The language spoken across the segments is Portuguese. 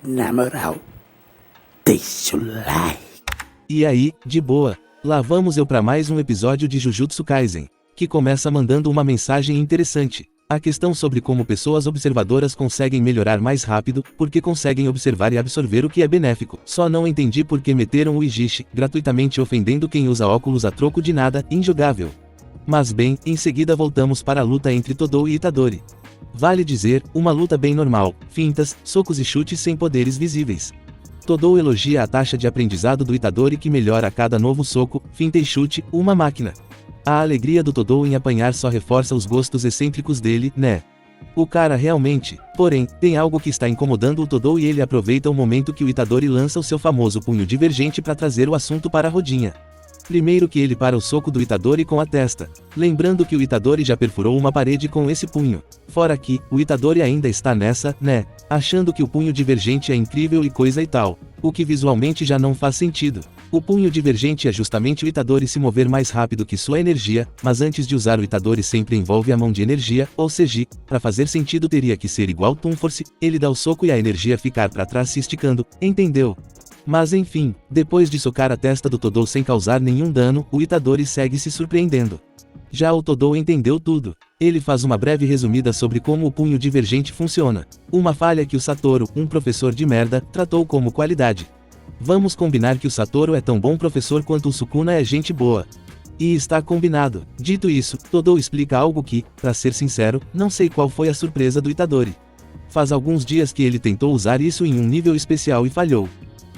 Na moral, deixa o like. E aí, de boa, lá vamos eu para mais um episódio de Jujutsu Kaisen, que começa mandando uma mensagem interessante. A questão sobre como pessoas observadoras conseguem melhorar mais rápido, porque conseguem observar e absorver o que é benéfico. Só não entendi por que meteram o Ijishi, gratuitamente ofendendo quem usa óculos a troco de nada, injogável. Mas bem, em seguida voltamos para a luta entre Todou e Itadori. Vale dizer, uma luta bem normal, fintas, socos e chutes sem poderes visíveis. Todou elogia a taxa de aprendizado do Itadori que melhora a cada novo soco, finta e chute, uma máquina. A alegria do Todou em apanhar só reforça os gostos excêntricos dele, né? O cara realmente, porém, tem algo que está incomodando o Todou e ele aproveita o momento que o Itadori lança o seu famoso punho divergente para trazer o assunto para a rodinha. Primeiro que ele para o soco do Itadori com a testa, lembrando que o Itadori já perfurou uma parede com esse punho. Fora que, o Itadori ainda está nessa, né, achando que o punho divergente é incrível e coisa e tal, o que visualmente já não faz sentido. O punho divergente é justamente o Itadori se mover mais rápido que sua energia, mas antes de usar o Itadori sempre envolve a mão de energia, ou seja, para fazer sentido teria que ser igual Toon Force, ele dá o soco e a energia ficar para trás se esticando, entendeu? Mas enfim, depois de socar a testa do Todou sem causar nenhum dano, o Itadori segue se surpreendendo. Já o Todou entendeu tudo. Ele faz uma breve resumida sobre como o punho divergente funciona. Uma falha que o Satoru, um professor de merda, tratou como qualidade. Vamos combinar que o Satoru é tão bom professor quanto o Sukuna é gente boa. E está combinado. Dito isso, Todou explica algo que, para ser sincero, não sei qual foi a surpresa do Itadori. Faz alguns dias que ele tentou usar isso em um nível especial e falhou.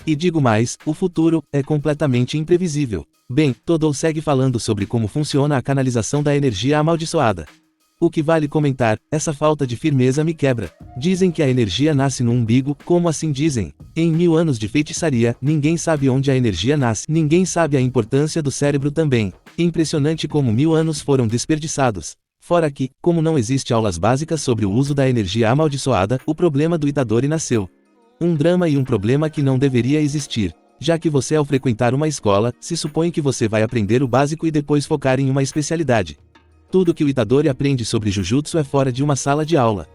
E digo mais, o futuro é completamente imprevisível. Bem, Todou segue falando sobre como funciona a canalização da energia amaldiçoada. O que vale comentar, essa falta de firmeza me quebra. Dizem que a energia nasce no umbigo, como assim dizem? Em 1000 anos de feitiçaria, ninguém sabe onde a energia nasce, ninguém sabe a importância do cérebro também. Impressionante como 1000 anos foram desperdiçados. Fora que, como não existe aulas básicas sobre o uso da energia amaldiçoada, o problema do Itadori nasceu. Um drama e um problema que não deveria existir, já que você ao frequentar uma escola, se supõe que você vai aprender o básico e depois focar em uma especialidade. Tudo que o Itadori aprende sobre Jujutsu é fora de uma sala de aula.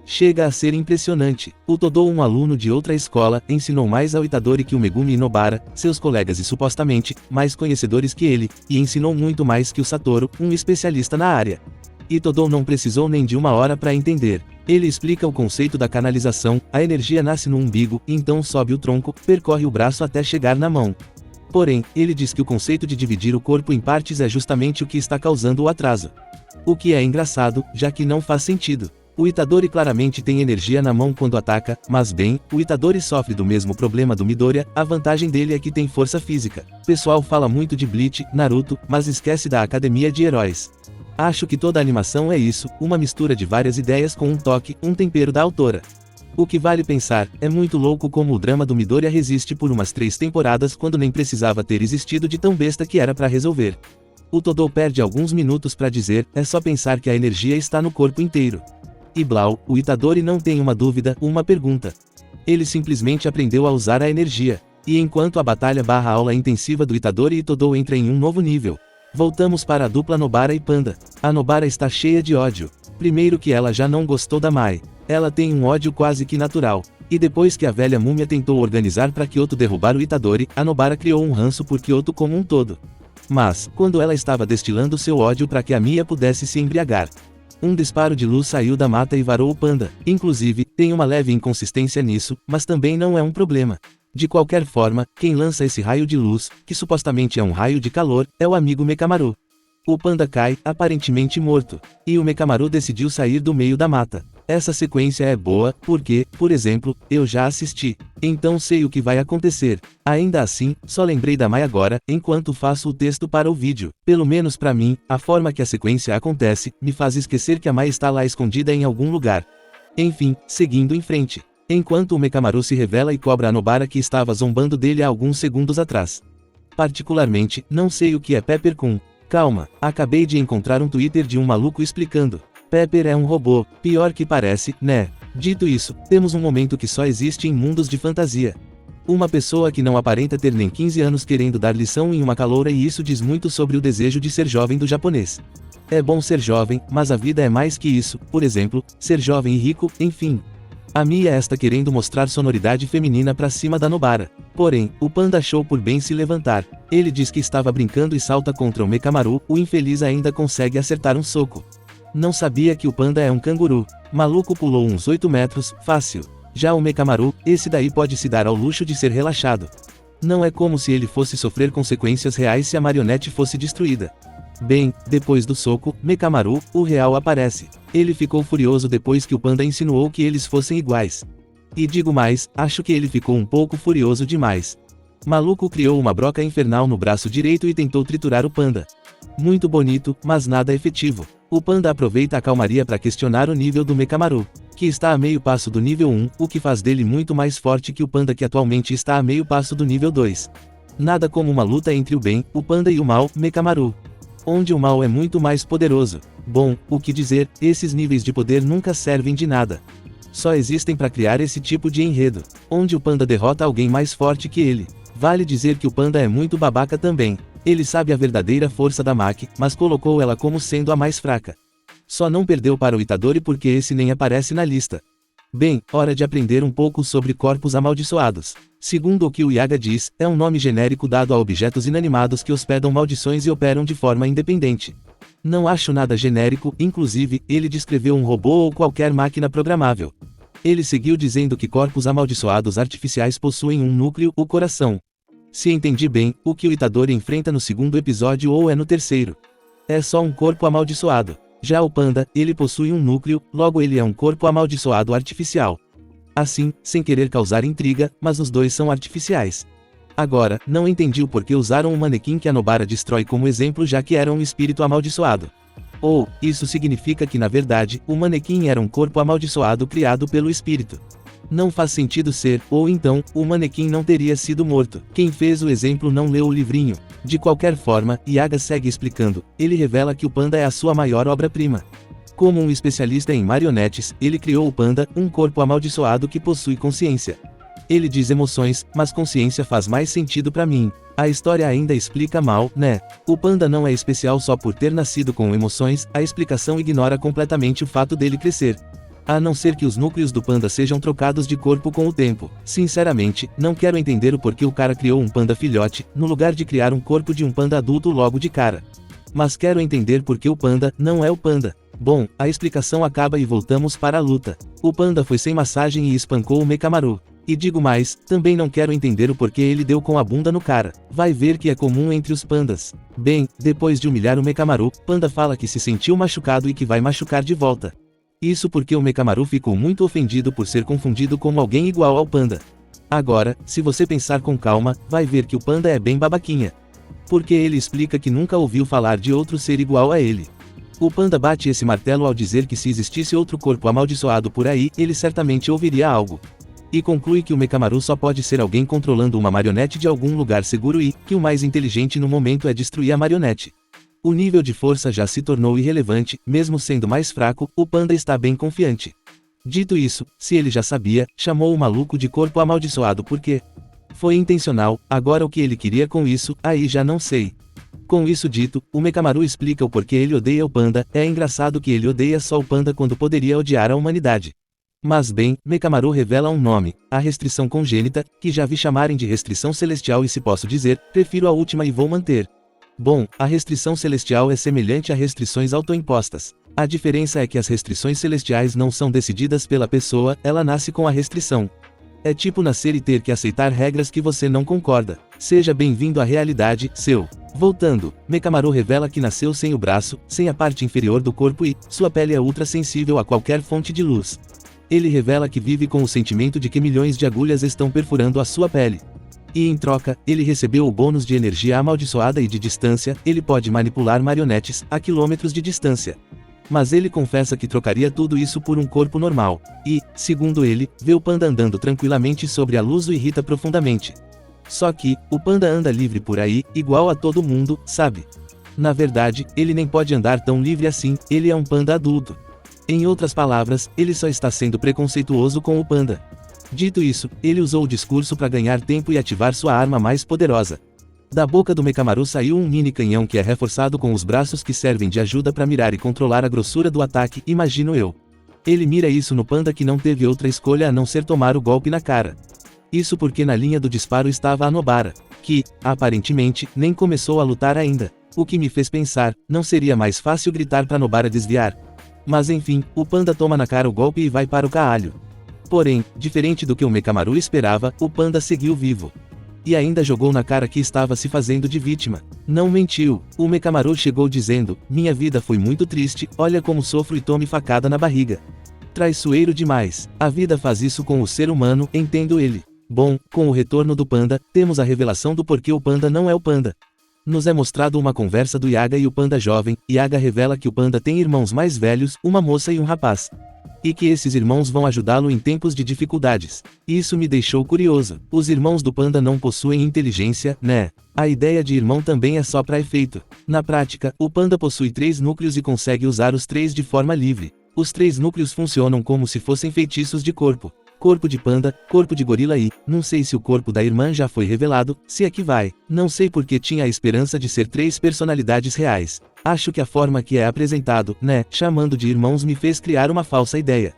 Chega a ser impressionante. O Todou, um aluno de outra escola, ensinou mais ao Itadori que o Megumi Nobara, seus colegas e supostamente, mais conhecedores que ele, e ensinou muito mais que o Satoru, um especialista na área. E Todou não precisou nem de uma hora para entender. Ele explica o conceito da canalização, a energia nasce no umbigo, então sobe o tronco, percorre o braço até chegar na mão. Porém, ele diz que o conceito de dividir o corpo em partes é justamente o que está causando o atraso. O que é engraçado, já que não faz sentido. O Itadori claramente tem energia na mão quando ataca, mas bem, o Itadori sofre do mesmo problema do Midoriya, a vantagem dele é que tem força física. O pessoal fala muito de Bleach, Naruto, mas esquece da academia de heróis. Acho que toda a animação é isso, uma mistura de várias ideias com um toque, um tempero da autora. O que vale pensar, é muito louco como o drama do Midoriya resiste por umas 3 temporadas quando nem precisava ter existido de tão besta que era para resolver. O Todou perde alguns minutos para dizer, é só pensar que a energia está no corpo inteiro. E Blau, o Itadori não tem uma dúvida, uma pergunta. Ele simplesmente aprendeu a usar a energia. E enquanto a batalha / aula intensiva do Itadori e Todou entra em um novo nível. Voltamos para a dupla Nobara e Panda. A Nobara está cheia de ódio. Primeiro que ela já não gostou da Mai. Ela tem um ódio quase que natural. E depois que a velha múmia tentou organizar para Kyoto derrubar o Itadori, a Nobara criou um ranço por Kyoto como um todo. Mas, quando ela estava destilando seu ódio para que a Mia pudesse se embriagar, um disparo de luz saiu da mata e varou o Panda. Inclusive, tem uma leve inconsistência nisso, mas também não é um problema. De qualquer forma, quem lança esse raio de luz, que supostamente é um raio de calor, é o amigo Mekamaru. O Panda cai, aparentemente morto. E o Mekamaru decidiu sair do meio da mata. Essa sequência é boa, porque, por exemplo, eu já assisti. Então sei o que vai acontecer. Ainda assim, só lembrei da Mai agora, enquanto faço o texto para o vídeo. Pelo menos para mim, a forma que a sequência acontece, me faz esquecer que a Mai está lá escondida em algum lugar. Enfim, seguindo em frente. Enquanto o Mekamaru se revela e cobra a Nobara que estava zombando dele há alguns segundos atrás. Particularmente, não sei o que é Pepper Kun. Calma, acabei de encontrar um Twitter de um maluco explicando. Pepper é um robô, pior que parece, né? Dito isso, temos um momento que só existe em mundos de fantasia. Uma pessoa que não aparenta ter nem 15 anos querendo dar lição em uma caloura e isso diz muito sobre o desejo de ser jovem do japonês. É bom ser jovem, mas a vida é mais que isso, por exemplo, ser jovem e rico, enfim. A Mia está querendo mostrar sonoridade feminina pra cima da Nobara. Porém, o panda achou por bem se levantar. Ele diz que estava brincando e salta contra o Mekamaru, o infeliz ainda consegue acertar um soco. Não sabia que o panda é um canguru. Maluco pulou uns 8 metros, fácil. Já o Mekamaru, esse daí pode se dar ao luxo de ser relaxado. Não é como se ele fosse sofrer consequências reais se a marionete fosse destruída. Bem, depois do soco, Mekamaru, o real aparece. Ele ficou furioso depois que o panda insinuou que eles fossem iguais. E digo mais, acho que ele ficou um pouco furioso demais. Maluco criou uma broca infernal no braço direito e tentou triturar o panda. Muito bonito, mas nada efetivo. O panda aproveita a calmaria para questionar o nível do Mekamaru, que está a meio passo do nível 1, o que faz dele muito mais forte que o panda que atualmente está a meio passo do nível 2. Nada como uma luta entre o bem, o panda e o mal, Mekamaru. Onde o mal é muito mais poderoso. Bom, o que dizer, esses níveis de poder nunca servem de nada. Só existem para criar esse tipo de enredo, onde o panda derrota alguém mais forte que ele. Vale dizer que o panda é muito babaca também. Ele sabe a verdadeira força da Maki, mas colocou ela como sendo a mais fraca. Só não perdeu para o Itadori porque esse nem aparece na lista. Bem, hora de aprender um pouco sobre corpos amaldiçoados. Segundo o que o Yaga diz, é um nome genérico dado a objetos inanimados que hospedam maldições e operam de forma independente. Não acho nada genérico, inclusive, ele descreveu um robô ou qualquer máquina programável. Ele seguiu dizendo que corpos amaldiçoados artificiais possuem um núcleo, o coração. Se entendi bem, o que o Itadori enfrenta no segundo episódio ou é no terceiro. É só um corpo amaldiçoado. Já o panda, ele possui um núcleo, logo ele é um corpo amaldiçoado artificial. Assim, sem querer causar intriga, mas os dois são artificiais. Agora, não entendi o porquê usaram um manequim que a Nobara destrói como exemplo já que era um espírito amaldiçoado. Ou, isso significa que na verdade, o manequim era um corpo amaldiçoado criado pelo espírito. Não faz sentido ser, ou então, o manequim não teria sido morto. Quem fez o exemplo não leu o livrinho. De qualquer forma, Yaga segue explicando, ele revela que o panda é a sua maior obra-prima. Como um especialista em marionetes, ele criou o panda, um corpo amaldiçoado que possui consciência. Ele diz emoções, mas consciência faz mais sentido pra mim. A história ainda explica mal, né? O panda não é especial só por ter nascido com emoções, a explicação ignora completamente o fato dele crescer. A não ser que os núcleos do panda sejam trocados de corpo com o tempo. Sinceramente, não quero entender o porquê o cara criou um panda filhote, no lugar de criar um corpo de um panda adulto logo de cara. Mas quero entender por que o panda não é o panda. Bom, a explicação acaba e voltamos para a luta. O panda foi sem massagem e espancou o Mekamaru. E digo mais, também não quero entender o porquê ele deu com a bunda no cara. Vai ver que é comum entre os pandas. Bem, depois de humilhar o Mekamaru, panda fala que se sentiu machucado e que vai machucar de volta. Isso porque o Mekamaru ficou muito ofendido por ser confundido com alguém igual ao panda. Agora, se você pensar com calma, vai ver que o panda é bem babaquinha. Porque ele explica que nunca ouviu falar de outro ser igual a ele. O panda bate esse martelo ao dizer que se existisse outro corpo amaldiçoado por aí, ele certamente ouviria algo. E conclui que o Mekamaru só pode ser alguém controlando uma marionete de algum lugar seguro e, que o mais inteligente no momento é destruir a marionete. O nível de força já se tornou irrelevante, mesmo sendo mais fraco, o panda está bem confiante. Dito isso, se ele já sabia, chamou o maluco de corpo amaldiçoado porque foi intencional, agora o que ele queria com isso, aí já não sei. Com isso dito, o Mekamaru explica o porquê ele odeia o panda, é engraçado que ele odeia só o panda quando poderia odiar a humanidade. Mas bem, Mekamaru revela um nome, a restrição congênita, que já vi chamarem de restrição celestial e se posso dizer, prefiro a última e vou manter. Bom, a restrição celestial é semelhante a restrições autoimpostas. A diferença é que as restrições celestiais não são decididas pela pessoa, ela nasce com a restrição. É tipo nascer e ter que aceitar regras que você não concorda. Seja bem-vindo à realidade, seu. Voltando, Mekamaru revela que nasceu sem o braço, sem a parte inferior do corpo e sua pele é ultra sensível a qualquer fonte de luz. Ele revela que vive com o sentimento de que milhões de agulhas estão perfurando a sua pele. E em troca, ele recebeu o bônus de energia amaldiçoada e de distância, ele pode manipular marionetes a quilômetros de distância. Mas ele confessa que trocaria tudo isso por um corpo normal. E, segundo ele, ver o panda andando tranquilamente sobre a luz o irrita profundamente. Só que, o panda anda livre por aí, igual a todo mundo, sabe? Na verdade, ele nem pode andar tão livre assim, ele é um panda adulto. Em outras palavras, ele só está sendo preconceituoso com o panda. Dito isso, ele usou o discurso para ganhar tempo e ativar sua arma mais poderosa. Da boca do Mekamaru saiu um mini canhão que é reforçado com os braços que servem de ajuda para mirar e controlar a grossura do ataque, imagino eu. Ele mira isso no panda que não teve outra escolha a não ser tomar o golpe na cara. Isso porque na linha do disparo estava a Nobara, que, aparentemente, nem começou a lutar ainda. O que me fez pensar, não seria mais fácil gritar pra Nobara desviar? Mas enfim, o panda toma na cara o golpe e vai para o caralho. Porém, diferente do que o Mekamaru esperava, o panda seguiu vivo. E ainda jogou na cara que estava se fazendo de vítima. Não mentiu, o Mekamaru chegou dizendo, minha vida foi muito triste, olha como sofro e tome facada na barriga. Traiçoeiro demais, a vida faz isso com o ser humano, entendo ele. Bom, com o retorno do panda, temos a revelação do porquê o panda não é o panda. Nos é mostrado uma conversa do Yaga e o panda jovem. Yaga revela que o panda tem irmãos mais velhos, uma moça e um rapaz. E que esses irmãos vão ajudá-lo em tempos de dificuldades. Isso me deixou curioso. Os irmãos do panda não possuem inteligência, né? A ideia de irmão também é só para efeito. Na prática, o panda possui 3 núcleos e consegue usar os 3 de forma livre. Os 3 núcleos funcionam como se fossem feitiços de corpo. Corpo de panda, corpo de gorila e, não sei se o corpo da irmã já foi revelado, se é que vai. Não sei porque tinha a esperança de ser 3 personalidades reais. Acho que a forma que é apresentado, né, chamando de irmãos me fez criar uma falsa ideia.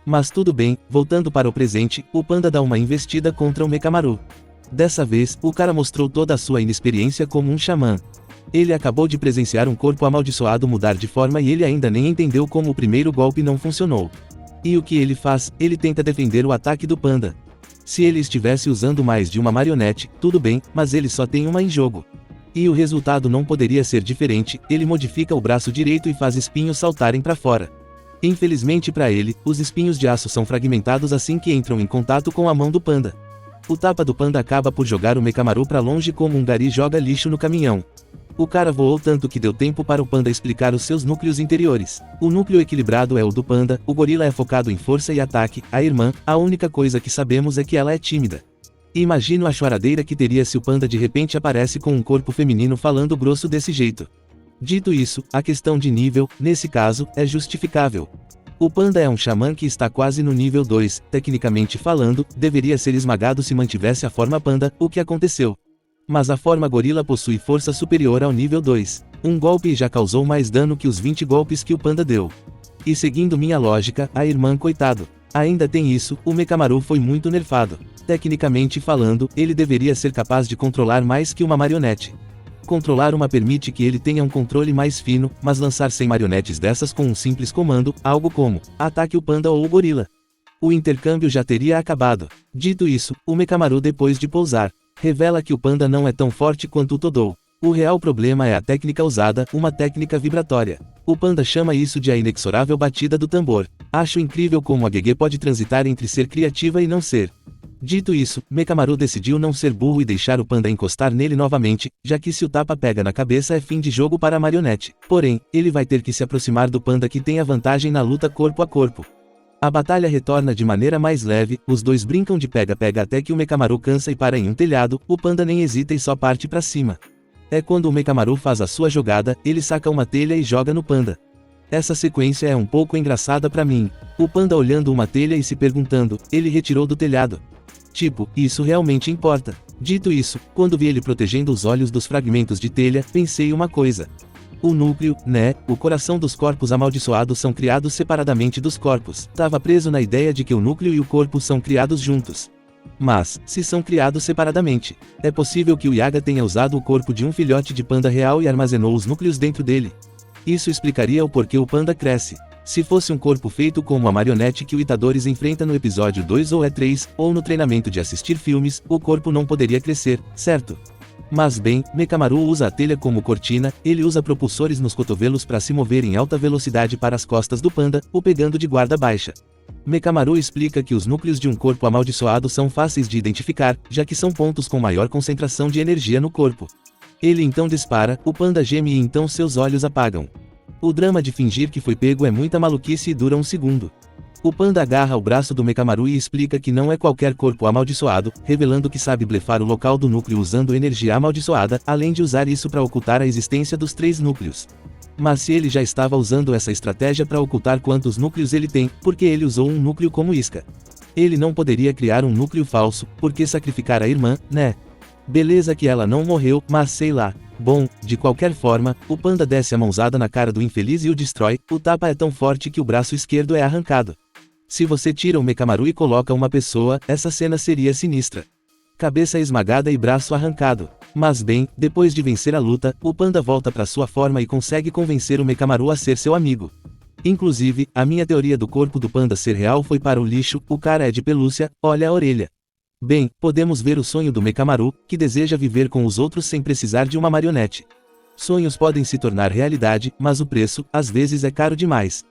Mas tudo bem, voltando para o presente, o panda dá uma investida contra o Mekamaru. Dessa vez, o cara mostrou toda a sua inexperiência como um xamã. Ele acabou de presenciar um corpo amaldiçoado mudar de forma e ele ainda nem entendeu como o primeiro golpe não funcionou. E o que ele faz? Ele tenta defender o ataque do panda. Se ele estivesse usando mais de uma marionete, tudo bem, mas ele só tem uma em jogo. E o resultado não poderia ser diferente, ele modifica o braço direito e faz espinhos saltarem para fora. Infelizmente para ele, os espinhos de aço são fragmentados assim que entram em contato com a mão do panda. O tapa do panda acaba por jogar o Mekamaru para longe como um gari joga lixo no caminhão. O cara voou tanto que deu tempo para o panda explicar os seus núcleos interiores. O núcleo equilibrado é o do panda, o gorila é focado em força e ataque, a irmã, a única coisa que sabemos é que ela é tímida. Imagino a choradeira que teria se o panda de repente aparece com um corpo feminino falando grosso desse jeito. Dito isso, a questão de nível, nesse caso, é justificável. O panda é um xamã que está quase no nível 2, tecnicamente falando, deveria ser esmagado se mantivesse a forma panda, o que aconteceu. Mas a forma gorila possui força superior ao nível 2. Um golpe já causou mais dano que os 20 golpes que o panda deu. E seguindo minha lógica, a irmã coitado. Ainda tem isso, o Mekamaru foi muito nerfado. Tecnicamente falando, ele deveria ser capaz de controlar mais que uma marionete. Controlar uma permite que ele tenha um controle mais fino, mas lançar 100 marionetes dessas com um simples comando, algo como, ataque o panda ou o gorila. O intercâmbio já teria acabado. Dito isso, o Mekamaru depois de pousar, revela que o panda não é tão forte quanto o Todou. O real problema é a técnica usada, uma técnica vibratória. O panda chama isso de a inexorável batida do tambor. Acho incrível como a GG pode transitar entre ser criativa e não ser. Dito isso, Mekamaru decidiu não ser burro e deixar o panda encostar nele novamente, já que se o tapa pega na cabeça é fim de jogo para a marionete. Porém, ele vai ter que se aproximar do panda que tem a vantagem na luta corpo a corpo. A batalha retorna de maneira mais leve, os dois brincam de pega-pega até que o Mekamaru cansa e para em um telhado, o panda nem hesita e só parte para cima. É quando o Mekamaru faz a sua jogada, ele saca uma telha e joga no panda. Essa sequência é um pouco engraçada para mim. O panda olhando uma telha e se perguntando, ele retirou do telhado. Tipo, isso realmente importa. Dito isso, quando vi ele protegendo os olhos dos fragmentos de telha, pensei uma coisa. O núcleo, né, o coração dos corpos amaldiçoados são criados separadamente dos corpos. Tava preso na ideia de que o núcleo e o corpo são criados juntos. Mas, se são criados separadamente, é possível que o Yaga tenha usado o corpo de um filhote de panda real e armazenou os núcleos dentro dele. Isso explicaria o porquê o panda cresce. Se fosse um corpo feito como a marionete que o Itadores enfrenta no episódio 2 ou E3, ou no treinamento de assistir filmes, o corpo não poderia crescer, certo? Mas bem, Mekamaru usa a telha como cortina, ele usa propulsores nos cotovelos para se mover em alta velocidade para as costas do panda, o pegando de guarda baixa. Mekamaru explica que os núcleos de um corpo amaldiçoado são fáceis de identificar, já que são pontos com maior concentração de energia no corpo. Ele então dispara, o panda geme e então seus olhos apagam. O drama de fingir que foi pego é muita maluquice e dura um segundo. O panda agarra o braço do Mekamaru e explica que não é qualquer corpo amaldiçoado, revelando que sabe blefar o local do núcleo usando energia amaldiçoada, além de usar isso para ocultar a existência dos 3 núcleos. Mas se ele já estava usando essa estratégia para ocultar quantos núcleos ele tem, porque ele usou um núcleo como isca? Ele não poderia criar um núcleo falso, porque sacrificar a irmã, né? Beleza que ela não morreu, mas sei lá. Bom, de qualquer forma, o panda desce a mãozada na cara do infeliz e o destrói, o tapa é tão forte que o braço esquerdo é arrancado. Se você tira o Mekamaru e coloca uma pessoa, essa cena seria sinistra. Cabeça esmagada e braço arrancado. Mas bem, depois de vencer a luta, o panda volta para sua forma e consegue convencer o Mekamaru a ser seu amigo. Inclusive, a minha teoria do corpo do panda ser real foi para o lixo, o cara é de pelúcia, olha a orelha. Bem, podemos ver o sonho do Mekamaru, que deseja viver com os outros sem precisar de uma marionete. Sonhos podem se tornar realidade, mas o preço, às vezes é caro demais.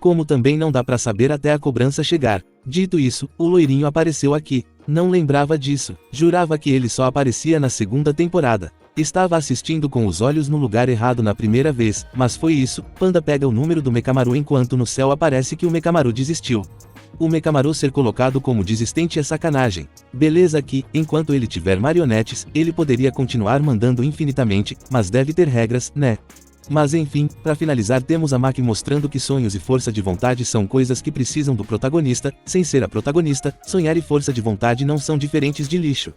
Como também não dá pra saber até a cobrança chegar. Dito isso, o loirinho apareceu aqui. Não lembrava disso, jurava que ele só aparecia na segunda temporada. Estava assistindo com os olhos no lugar errado na primeira vez, mas foi isso, Panda pega o número do Mekamaru enquanto no céu aparece que o Mekamaru desistiu. O Mekamaru ser colocado como desistente é sacanagem. Beleza que, enquanto ele tiver marionetes, ele poderia continuar mandando infinitamente, mas deve ter regras, né? Mas enfim, para finalizar temos a Maki mostrando que sonhos e força de vontade são coisas que precisam do protagonista, sem ser a protagonista, sonhar e força de vontade não são diferentes de lixo.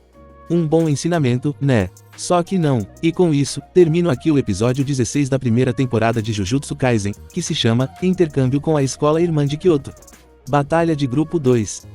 Um bom ensinamento, né? Só que não, e com isso, termino aqui o episódio 16 da primeira temporada de Jujutsu Kaisen, que se chama Intercâmbio com a Escola Irmã de Kyoto. Batalha de Grupo 2.